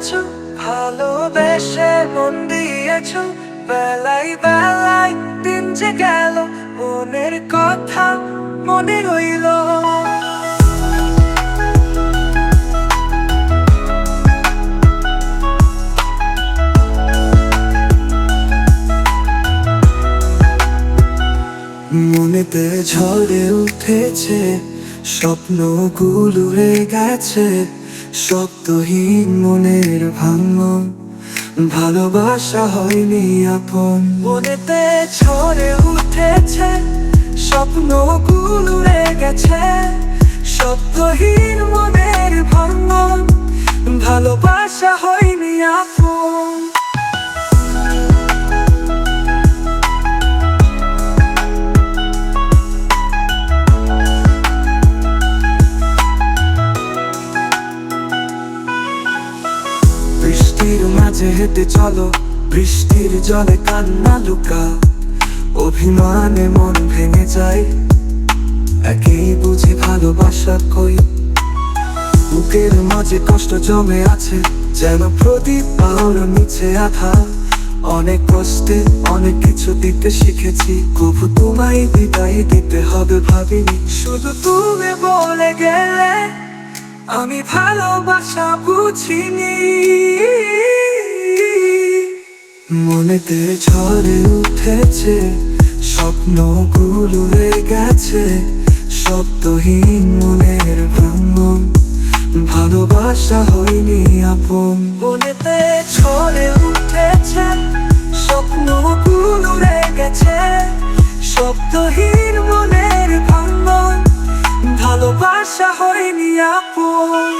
আছো, ভালোবেসে মন দিয়েছো। বেলায় বেলায় দিন যে গেল, মনের কথা মনে রইল। মনেতে ঝড়ে উঠেছে, স্বপ্নগুলো উড়ে গেছে। শব্দহীন মনের ভাঙন, ভালোবাসা হয়নি আপন। মনেতে ঝড়ে উঠেছে, স্বপ্নগুলো উড়ে গেছে। শব্দহীন মনের ভাঙন, ভালোবাসা হয়নি আপন। বৃষ্টির মাঝে হেঁটে চলো, বৃষ্টির জলে কান্না লুকা। অভিমানে মন ভেঙে যায়, একেই বুঝি ভালোবাসা কই। বুকের মাঝে কষ্ট জমে আছে, যেন প্রদীপ আলোর নিচে আধা। অনেক কষ্টে অনেক কিছু দিতে শিখেছি, কবু তোমায় বিদায় দিতে হবে ভাবিনি। শুধু তুমি বলে গেলে আমি ভালোবাসা বুঝিনি। মনেতে ঝড়ে উঠেছে, স্বপ্নগুলো উড়ে গেছে। শব্দহীন মনের ভাঙন, ভালোবাসা হয়নি আপন। মনেতে ঝড়ে উঠেছে, স্বপ্নগুলো উড়ে গেছে। শব্দহীন মনের ভাঙন, ভালোবাসা হয়নি আপন।